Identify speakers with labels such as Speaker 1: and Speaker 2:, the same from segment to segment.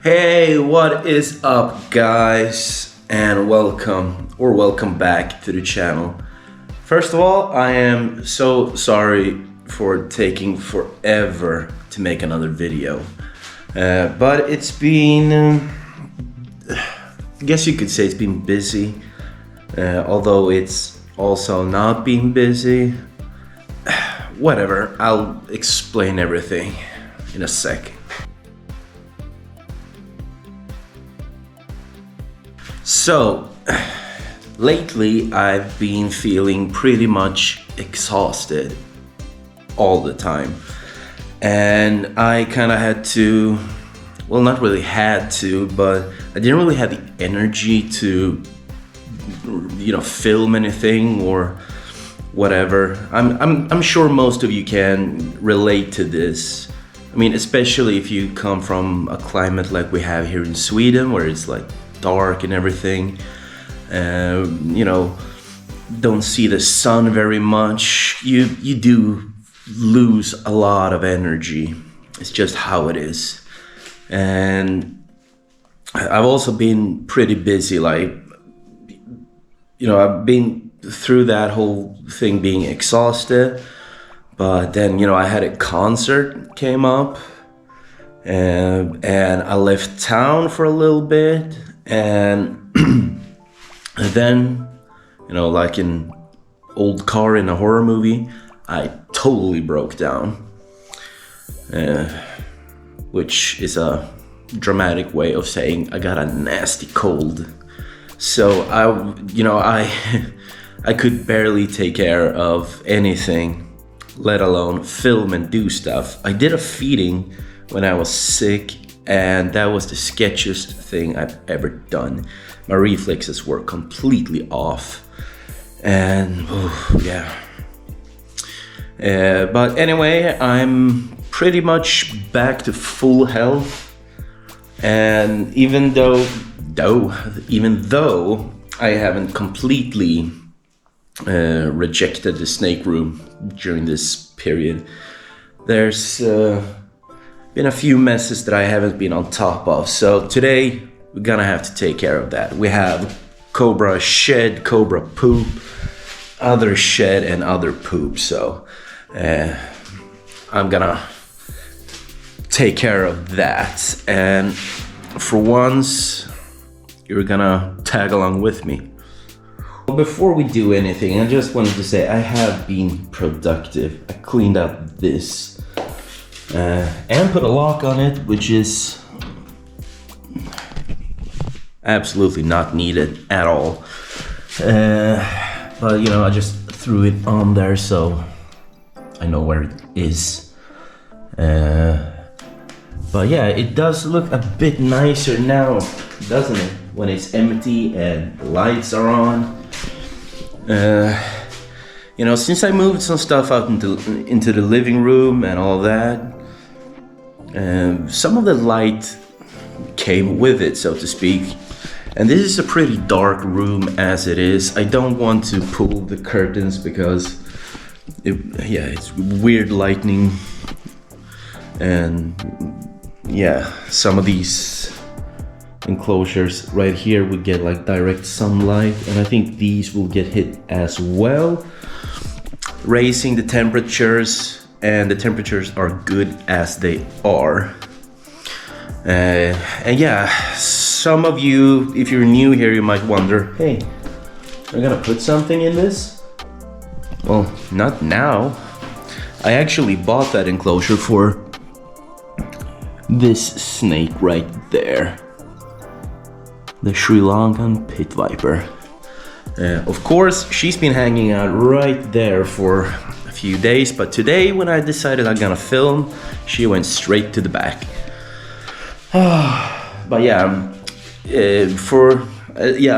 Speaker 1: Hey, what is up, guys? And welcome back to the channel. First of all, I am so sorry for taking forever to make another video. But it's been, I guess you could say it's been busy. Although it's also not been busy. Whatever, I'll explain everything in a sec. So, lately I've been feeling pretty much exhausted all the time. And I kind of had to, well, not really had to, but I didn't really have the energy to, film anything or whatever. I'm sure most of you can relate to this. I mean, especially if you come from a climate like we have here in Sweden, where it's like dark and everything. Don't see the sun very much. You do lose a lot of energy. It's just how it is. And I've also been pretty busy. I've been through that whole thing being exhausted. But then, I had a concert came up. And I left town for a little bit. And then, like an old car in a horror movie, I totally broke down. Which is a dramatic way of saying I got a nasty cold. So I could barely take care of anything, let alone film and do stuff. I did a feeding when I was sick, and that was the sketchiest thing I've ever done. My reflexes were completely off. And but anyway, I'm pretty much back to full health. And even though I haven't completely rejected the snake room during this period, there's been a few messes that I haven't been on top of. So today we're gonna have to take care of that. We have cobra shed, cobra poop, other shed, and other poop. So I'm gonna take care of that. And for once, you're gonna tag along with me. Before we do anything, I just wanted to say I have been productive. I cleaned up this and put a lock on it, which is absolutely not needed at all. But I just threw it on there so I know where it is. But yeah, it does look a bit nicer now, doesn't it? When it's empty and the lights are on. Since I moved some stuff out into the living room and all that, some of the light came with it, so to speak. And this is a pretty dark room as it is. I don't want to pull the curtains because it's weird lighting. And some of these enclosures right here would get like direct sunlight, and I think these will get hit as well, raising the temperatures. And the temperatures are good as they are. And some of you, if you're new here, you might wonder, hey, I'm gonna put something in this? Well, not now. I actually bought that enclosure for this snake right there. The Sri Lankan pit viper. Of course, she's been hanging out right there for a few days, but today when I decided I'm gonna film, she went straight to the back. But I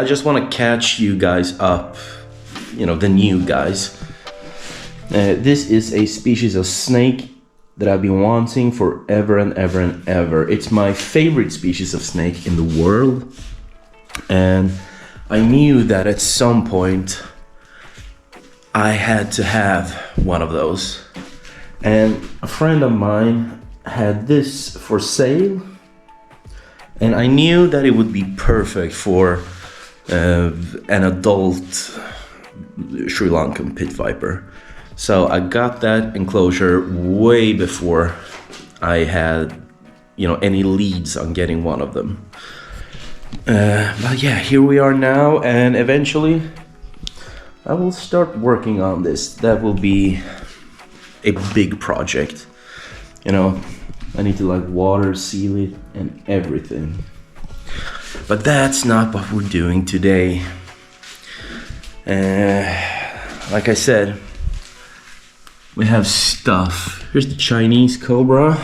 Speaker 1: just want to catch you guys up, the new guys. This is a species of snake that I've been wanting forever and ever and ever. It's my favorite species of snake in the world. And I knew that at some point I had to have one of those. And a friend of mine had this for sale. And I knew that it would be perfect for an adult Sri Lankan pit viper. So I got that enclosure way before I had, you know, any leads on getting one of them. But yeah, here we are now, and eventually I will start working on this. That will be a big project. You know, I need to like water seal it and everything. But that's not what we're doing today. Like I said, we have stuff. Here's the Chinese cobra.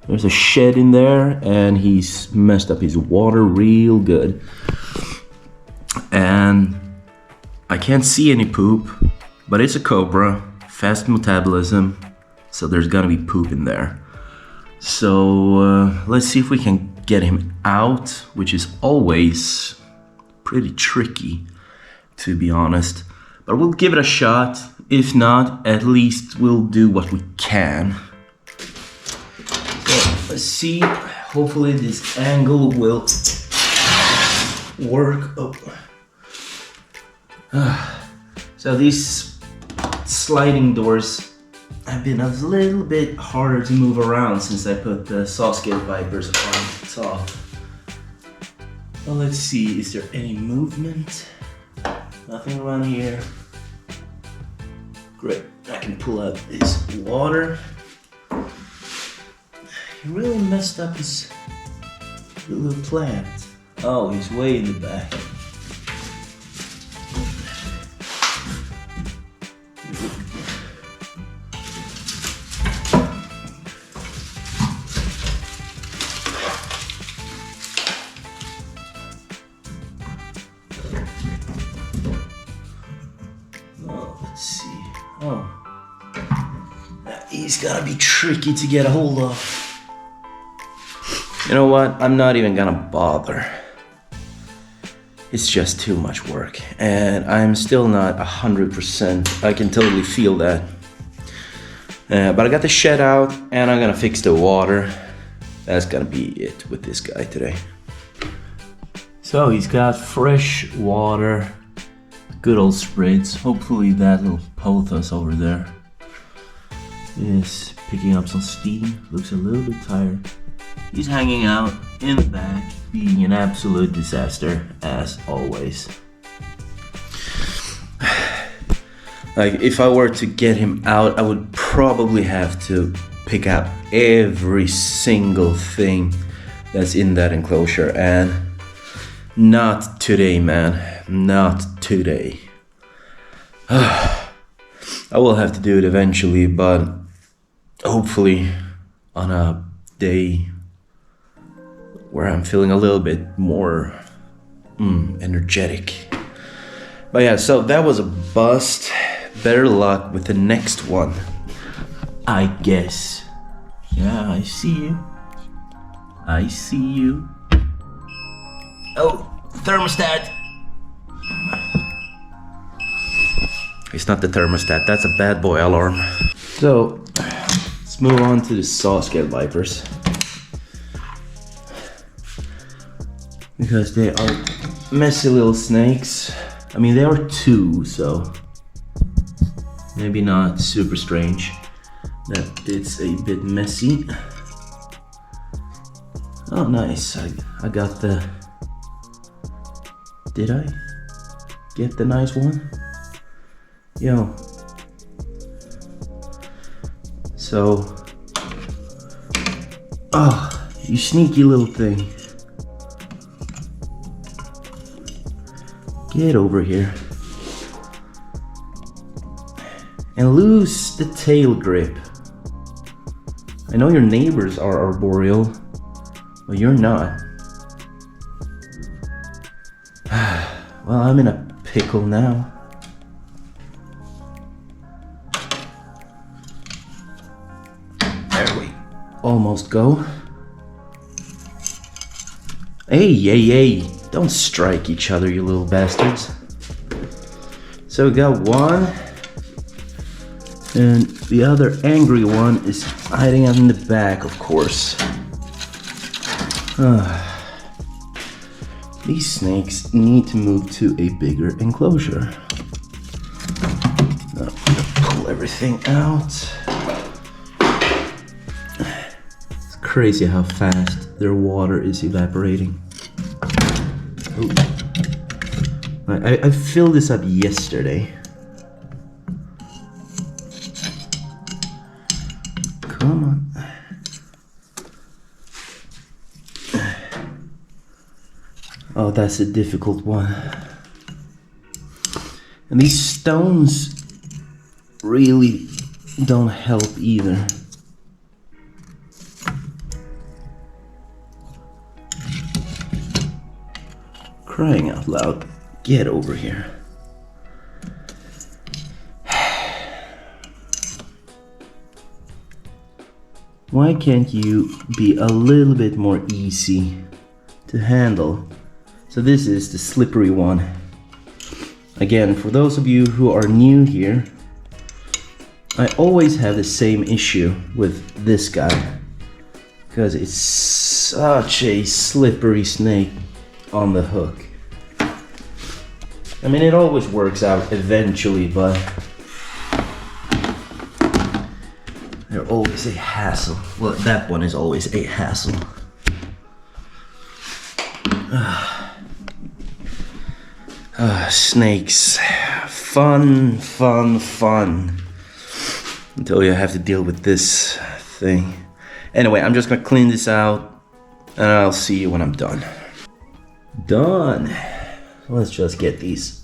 Speaker 1: There's a shed in there, and he's messed up his water real good. And I can't see any poop, but it's a cobra, fast metabolism, so there's gonna be poop in there. So let's see if we can get him out, which is always pretty tricky, to be honest. But we'll give it a shot. If not, at least we'll do what we can. So let's see. Hopefully this angle will work. So these sliding doors have been a little bit harder to move around since I put the saw-scaled vipers on top. Well, let's see, is there any movement? Nothing around here. Great, I can pull out this water. He really messed up his little plant. Oh, he's way in the back. Let's see. Oh, he's gotta be tricky to get a hold of. You know what? I'm not even gonna bother. It's just too much work, and I'm still not 100%. I can totally feel that. But I got the shed out, and I'm gonna fix the water. That's gonna be it with this guy today. So he's got fresh water. Good old spritz. Hopefully that little pothos over there is picking up some steam. Looks a little bit tired. He's hanging out in the back, being an absolute disaster, as always. Like, if I were to get him out, I would probably have to pick up every single thing that's in that enclosure, and not today, man. Not today. I will have to do it eventually, but hopefully on a day where I'm feeling a little bit more energetic. But yeah, so that was a bust. Better luck with the next one, I guess. Yeah, I see you. I see you. Oh, thermostat. It's not the thermostat, that's a bad boy alarm. So, let's move on to the saw-scaled vipers. Because they are messy little snakes. I mean, they are two, so maybe not super strange that it's a bit messy. Oh, nice. I got the... Did I get the nice one? Yo. So... Oh, you sneaky little thing. Get over here. And lose the tail grip. I know your neighbors are arboreal, but you're not. Well, I'm in a pickle now. There we almost go. Hey, don't strike each other, you little bastards. So we got one, and the other angry one is hiding out in the back, of course. These snakes need to move to a bigger enclosure. Now I'm gonna pull everything out. It's crazy how fast their water is evaporating. Ooh. I filled this up yesterday. Come on. Oh, that's a difficult one. And these stones really don't help either. Crying out loud, get over here. Why can't you be a little bit more easy to handle? So this is the slippery one. Again, for those of you who are new here, I always have the same issue with this guy because it's such a slippery snake on the hook. I mean, it always works out eventually, but they're always a hassle. Well, that one is always a hassle. Snakes. Fun, fun, fun. Until you have to deal with this thing. Anyway, I'm just gonna clean this out and I'll see you when I'm done. Done. Let's just get these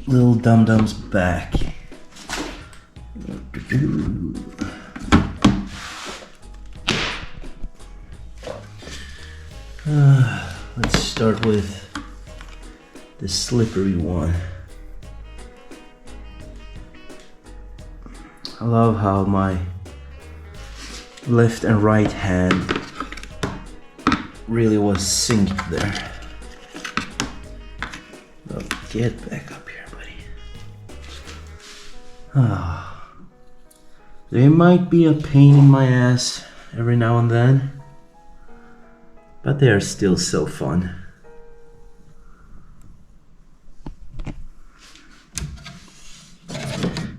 Speaker 1: little dum-dums back. Let's start with the slippery one. I love how my left and right hand really was synced there. Oh, get back up here, buddy. They might be a pain in my ass every now and then, but they are still so fun.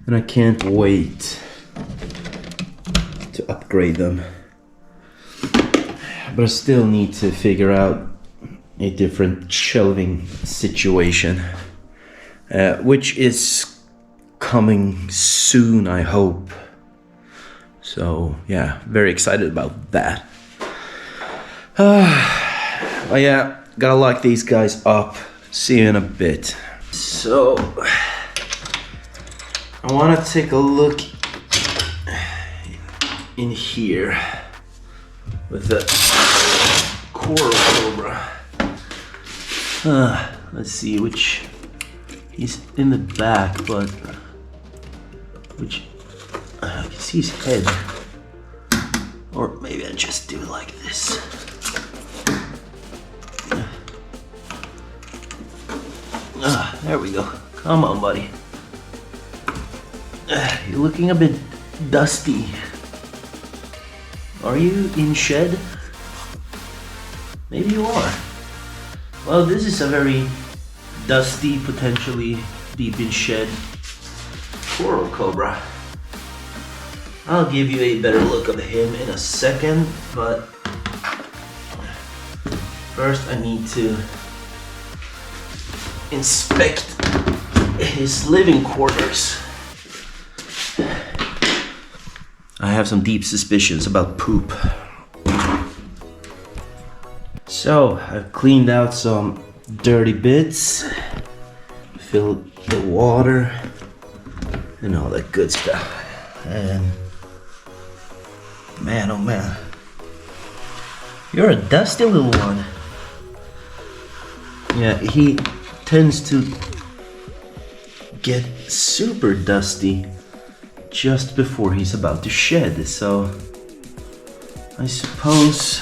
Speaker 1: And I can't wait to upgrade them. But I still need to figure out a different shelving situation, which is coming soon, I hope. So yeah, very excited about that. But yeah, gotta lock these guys up. See you in a bit. So I want to take a look in here with the coral cobra. Let's see which he's in the back, but which I can see his head, or maybe I just do it like this. There we go. Come on, buddy. You're looking a bit dusty. Are you in shed? Maybe you are. Well, this is a very dusty, potentially deep in shed coral cobra. I'll give you a better look of him in a second, but first I need to inspect his living quarters. I have some deep suspicions about poop. So I've cleaned out some dirty bits, filled the water and all that good stuff. And man, oh man, you're a dusty little one. Yeah, he tends to get super dusty just before he's about to shed, so I suppose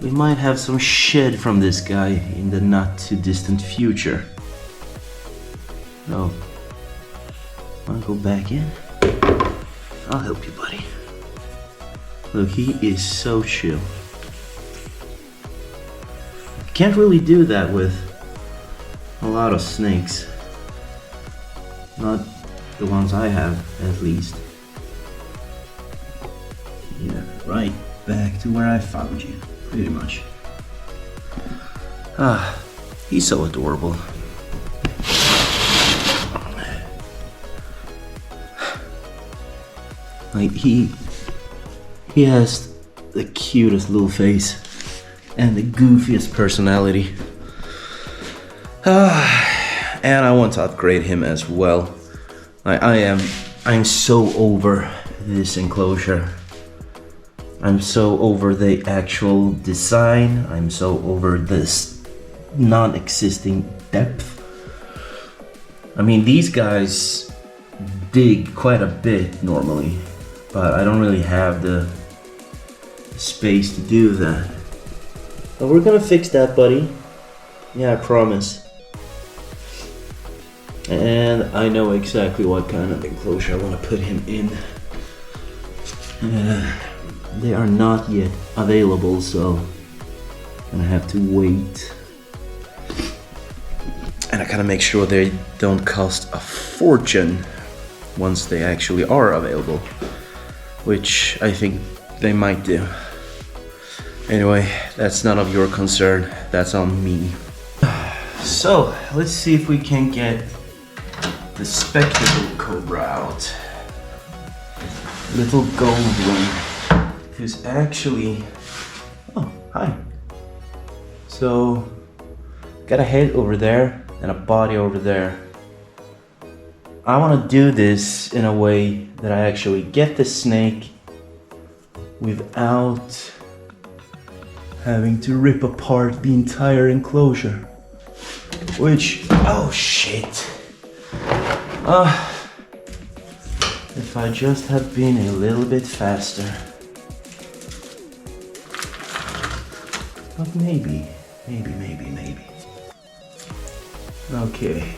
Speaker 1: we might have some shed from this guy in the not too distant future. So, wanna go back in? I'll help you, buddy. Look, he is so chill. Can't really do that with a lot of snakes. Not the ones I have, at least. Yeah, right back to where I found you, pretty much. Ah, he's so adorable. Like, he has the cutest little face and the goofiest personality. And I want to upgrade him as well. I'm so over this enclosure. I'm so over the actual design. I'm so over this non-existing depth. I mean, these guys dig quite a bit normally, but I don't really have the space to do that. But we're gonna fix that, buddy. Yeah, I promise. And I know exactly what kind of enclosure I want to put him in. They are not yet available, so I'm gonna have to wait. And I gotta make sure they don't cost a fortune once they actually are available, which I think they might do. Anyway, that's none of your concern, that's on me. So, let's see if we can get the spectacle cobra out. Little gold one, who's actually, oh, hi. So, got a head over there and a body over there. I want to do this in a way that I actually get the snake without having to rip apart the entire enclosure. Which, oh shit. If I just had been a little bit faster. But maybe. Okay.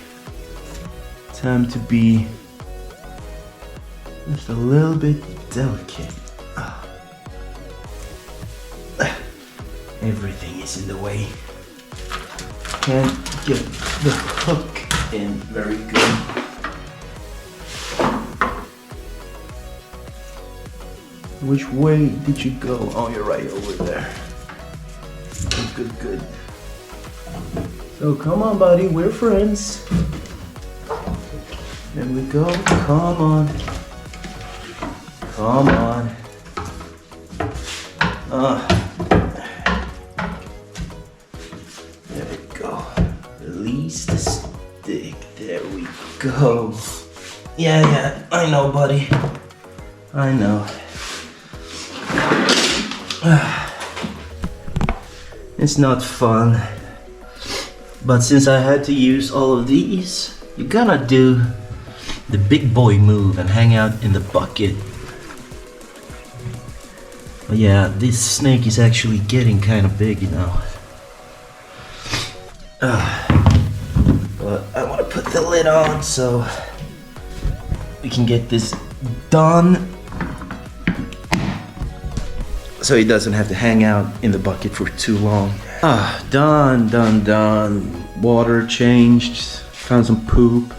Speaker 1: Time to be just a little bit delicate. Everything is in the way. Can't get the hook in very good. Which way did you go? Oh, you're right over there. Good. So come on, buddy, we're friends. There we go. Come on. There we go. Release the stick. There we go. Yeah, I know, buddy. I know. It's not fun. But since I had to use all of these, you gotta do the big boy move and hang out in the bucket. But yeah, this snake is actually getting kind of big, you know. But I want to put the lid on so we can get this done. So he doesn't have to hang out in the bucket for too long. Done. Water changed, found some poop.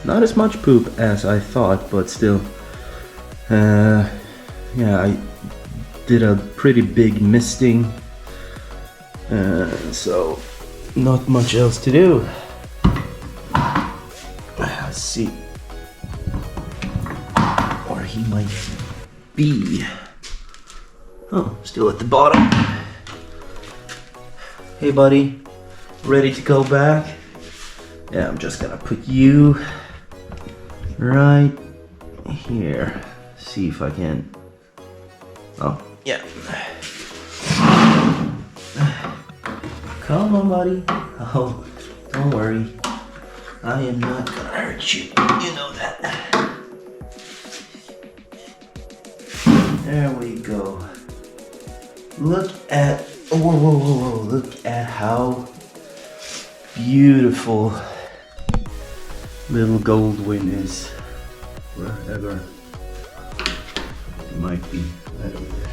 Speaker 1: Not as much poop as I thought, but still. Yeah, I did a pretty big misting. So, not much else to do. Let's see where he might be. Oh, still at the bottom. Hey buddy, ready to go back? Yeah, I'm just gonna put you right here. See if I can. Oh, yeah. Come on, buddy. Oh, don't worry. I am not gonna hurt you. You know that. There we go. Look at, whoa. Look at how beautiful little Goldwyn is. Wherever it might be, right over there.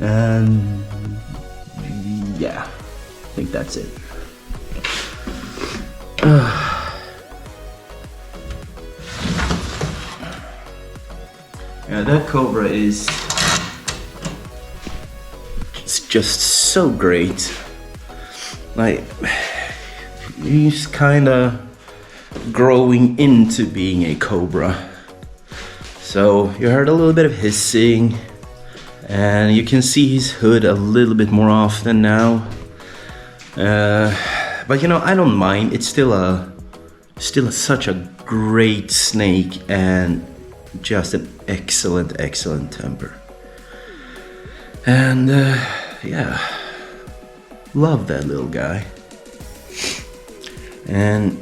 Speaker 1: And yeah, I think that's it. Yeah, that cobra is it's just so great. Like, he's kind of growing into being a cobra. So you heard a little bit of hissing, and you can see his hood a little bit more often now. But you know, I don't mind. It's still such a great snake and just an excellent temper. And yeah, love that little guy. And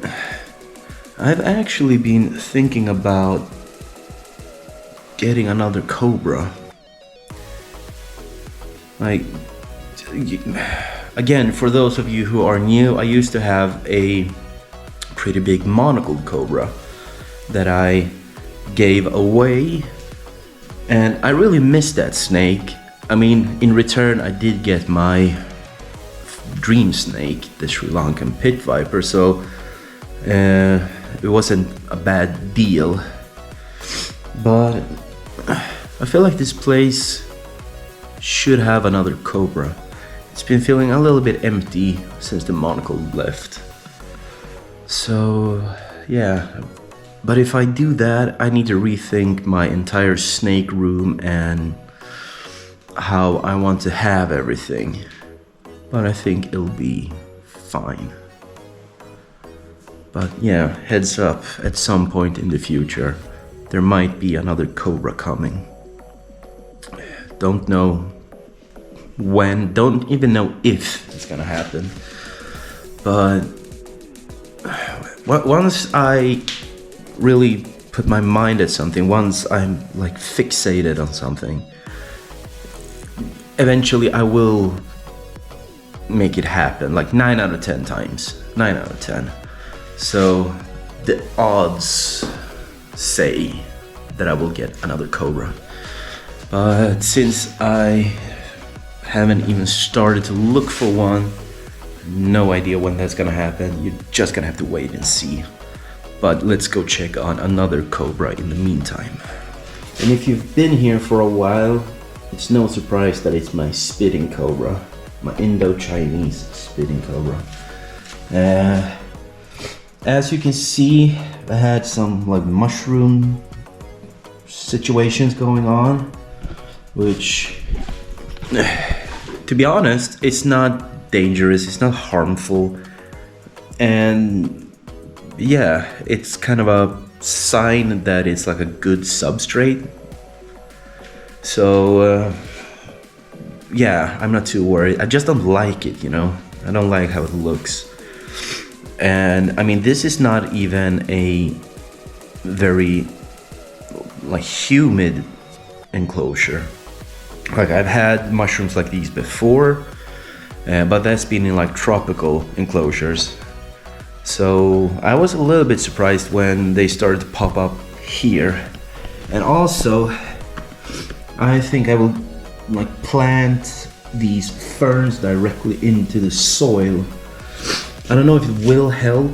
Speaker 1: I've actually been thinking about getting another cobra. Like, again, for those of you who are new, I used to have a pretty big monocled cobra that I gave away, and I really missed that snake. I mean, in return, I did get my dream snake, the Sri Lankan pit viper, so it wasn't a bad deal. But I feel like this place should have another cobra. It's been feeling a little bit empty since the monocle left. So yeah, but if I do that, I need to rethink my entire snake room and how I want to have everything. But I think it'll be fine. But yeah, heads up, at some point in the future, there might be another cobra coming. Don't know when, don't even know if it's gonna happen. But once I really put my mind at something, once I'm like fixated on something, eventually I will make it happen, like 9 out of 10 times. 9 out of 10. So the odds say that I will get another cobra. But since I haven't even started to look for one, no idea when that's gonna happen. You're just gonna have to wait and see. But let's go check on another cobra in the meantime. And if you've been here for a while, it's no surprise that it's my spitting cobra, my Indo-Chinese spitting cobra. As you can see, I had some like mushroom situations going on, which, to be honest, it's not dangerous, it's not harmful, and yeah, it's kind of a sign that it's like a good substrate. So yeah, I'm not too worried. I just don't like it, you know. I don't like how it looks. And I mean, this is not even a very like humid enclosure. Like, I've had mushrooms like these before, but that's been in like tropical enclosures. So I was a little bit surprised when they started to pop up here. And also, I think I will like plant these ferns directly into the soil. I don't know if it will help,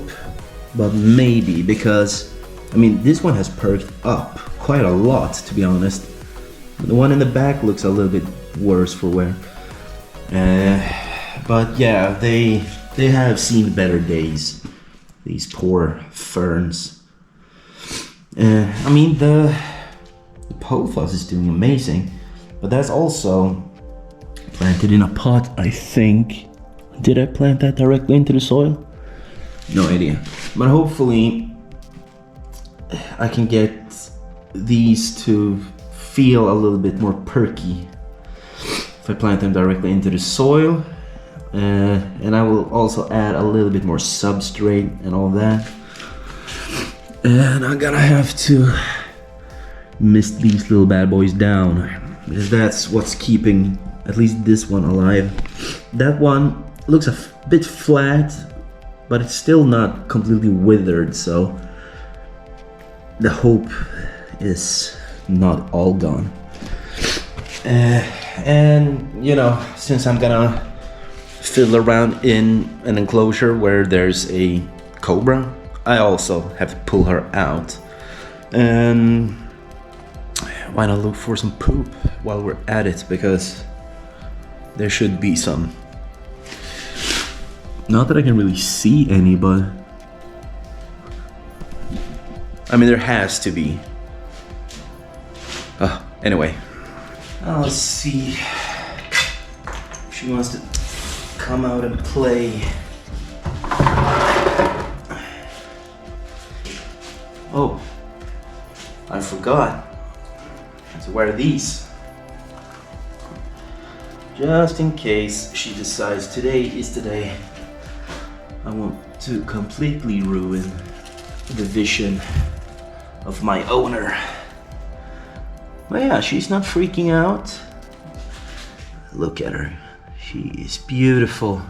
Speaker 1: but maybe, because I mean, this one has perked up quite a lot, to be honest. The one in the back looks a little bit worse for wear. But yeah, they have seen better days, these poor ferns. I mean, the pothos is doing amazing, but that's also planted in a pot, I think. Did I plant that directly into the soil? No idea. But hopefully I can get these to feel a little bit more perky if I plant them directly into the soil. And I will also add a little bit more substrate and all that. And I'm gonna have to mist these little bad boys down, because that's what's keeping at least this one alive. That one looks a bit flat, but it's still not completely withered, so the hope is not all gone. And you know, since I'm gonna fiddle around in an enclosure where there's a cobra, I also have to pull her out. And why not look for some poop while we're at it, because there should be some. Not that I can really see any, but I mean, there has to be. Anyway, let's see if she wants to come out and play. Oh, I forgot to wear these. Just in case she decides today is the day. I want to completely ruin the vision of my owner. But yeah, she's not freaking out. Look at her. She is beautiful.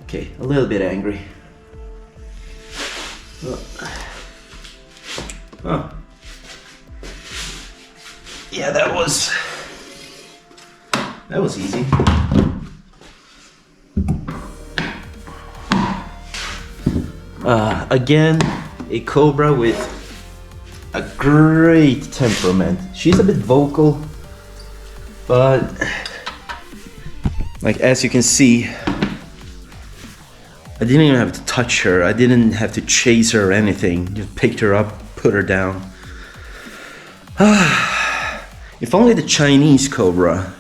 Speaker 1: Okay, a little bit angry. Oh. Yeah, that was easy. Again, a cobra with a great temperament. She's a bit vocal, but like as you can see, I didn't even have to touch her. I didn't have to chase her or anything. Just picked her up, put her down. If only the Chinese cobra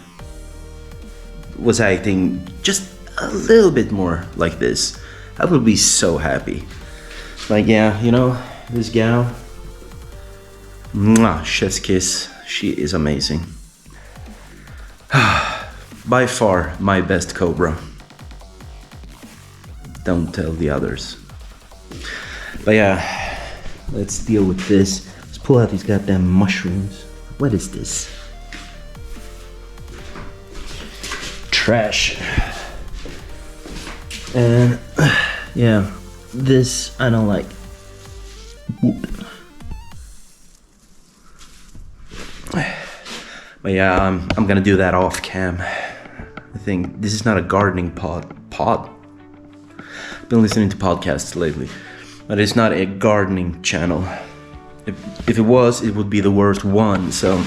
Speaker 1: was acting just a little bit more like this, I would be so happy. Like, yeah, you know, this gal, mwah, chef's kiss. She is amazing. By far my best cobra. Don't tell the others. But yeah, let's deal with this. Let's pull out these goddamn mushrooms. What is this? Trash. And yeah, this I don't like. Whoop. But yeah, I'm gonna do that off cam. I think this is not a gardening pod. Been listening to podcasts lately, but it's not a gardening channel. If it was, it would be the worst one. So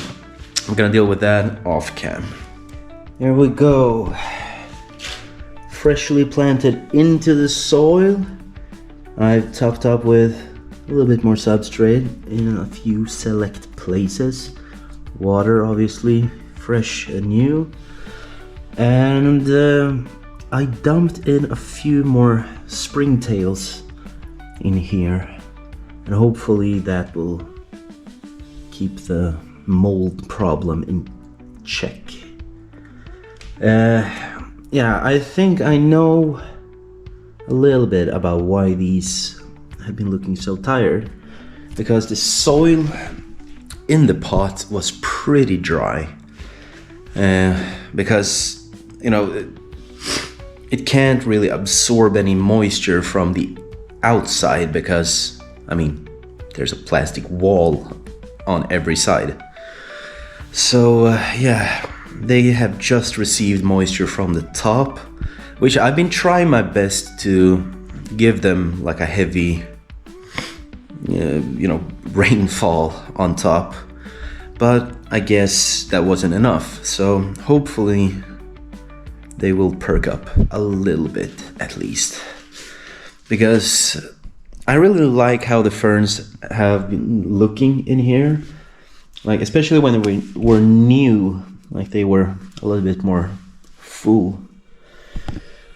Speaker 1: I'm gonna deal with that off cam. Here we go. Freshly planted into the soil. I've topped up with a little bit more substrate in a few select places. Water, obviously, fresh and new. And I dumped in a few more springtails in here. And hopefully that will keep the mold problem in check. Yeah, I think I know a little bit about why these have been looking so tired. Because the soil in the pot was pretty dry. Because, you know, it can't really absorb any moisture from the outside because, I mean, there's a plastic wall on every side. So, yeah. They have just received moisture from the top, which I've been trying my best to give them like a heavy, you know, rainfall on top. But I guess that wasn't enough. So hopefully they will perk up a little bit at least. Because I really like how the ferns have been looking in here. Like, especially when they were new. Like they were a little bit more full.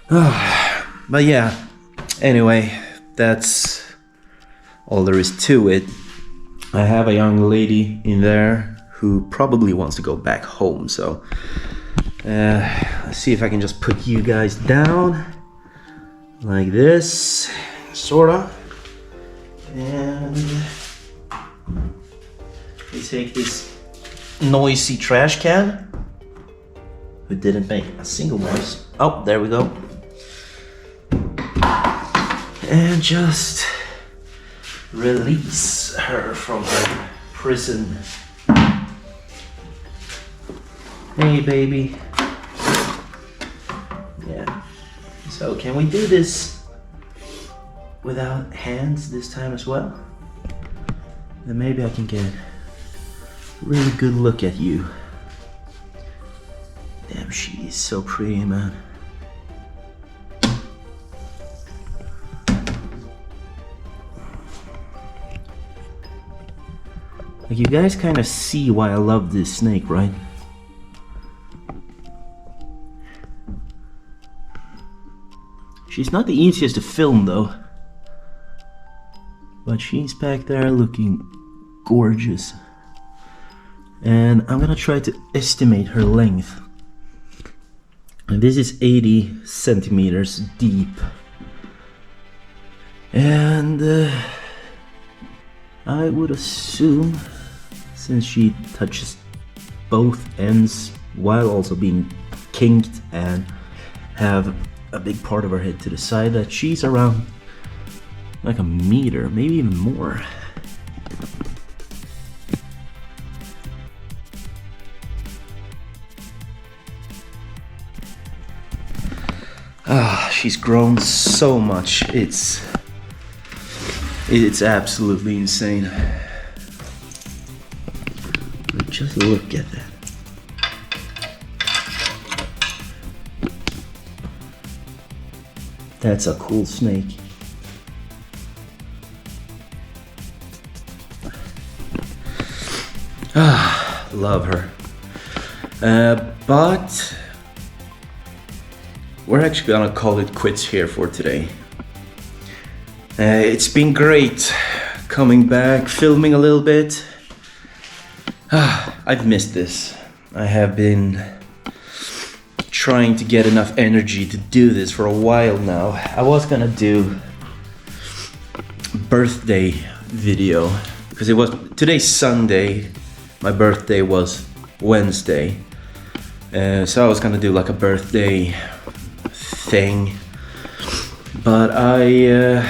Speaker 1: But yeah, anyway, that's all there is to it. I have a young lady in there who probably wants to go back home. So let's see if I can just put you guys down like this, sorta. And we take this noisy trash can who didn't make a single noise. Oh, there we go. And just release her from her prison. Hey, baby. Yeah. So, can we do this without hands this time as well? Then maybe I can get a really good look at you. Damn, she is so pretty, man. Like, you guys kind of see why I love this snake, right? She's not the easiest to film, though. But she's back there looking gorgeous. And I'm gonna try to estimate her length. And this is 80 centimeters deep. And I would assume, since she touches both ends while also being kinked and have a big part of her head to the side, that she's around like a meter, maybe even more. Ah, she's grown so much. It's absolutely insane. Just look at that. That's a cool snake. Ah, love her. But we're actually gonna call it quits here for today. It's been great coming back, filming a little bit. I've missed this. I have been trying to get enough energy to do this for a while now. I was gonna do birthday video because it was today's Sunday. My birthday was Wednesday, so I was gonna do like a birthday thing, but I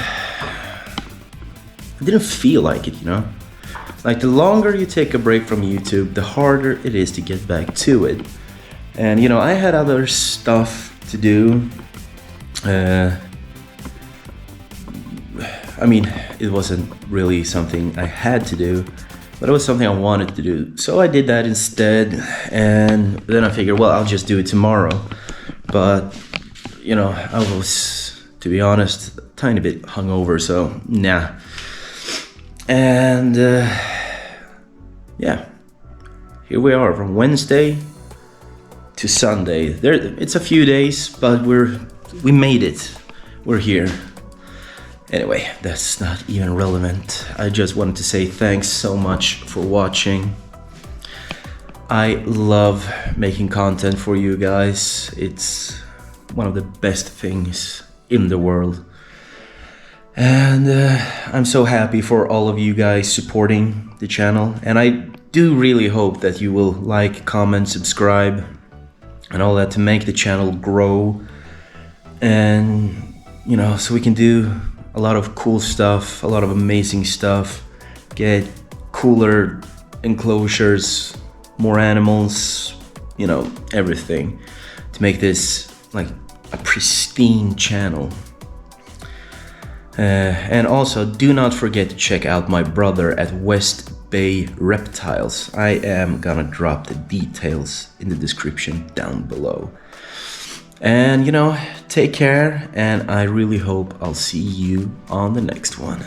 Speaker 1: didn't feel like it, you know? Like, the longer you take a break from YouTube, the harder it is to get back to it. And, you know, I had other stuff to do. I mean, it wasn't really something I had to do, but it was something I wanted to do. So I did that instead, and then I figured, well, I'll just do it tomorrow. But, you know, I was, to be honest, a tiny bit hungover, so nah. And yeah, here we are from Wednesday to Sunday. It's a few days, but we made it. We're here. Anyway, that's not even relevant. I just wanted to say thanks so much for watching. I love making content for you guys. It's one of the best things in the world. And I'm so happy for all of you guys supporting the channel. And I do really hope that you will like, comment, subscribe, and all that to make the channel grow. And, you know, so we can do a lot of cool stuff, a lot of amazing stuff, get cooler enclosures, more animals, you know, everything to make this like a pristine channel. And also, do not forget to check out my brother at West Bay Reptiles. I am gonna drop the details in the description down below. And, you know, take care, and I really hope I'll see you on the next one.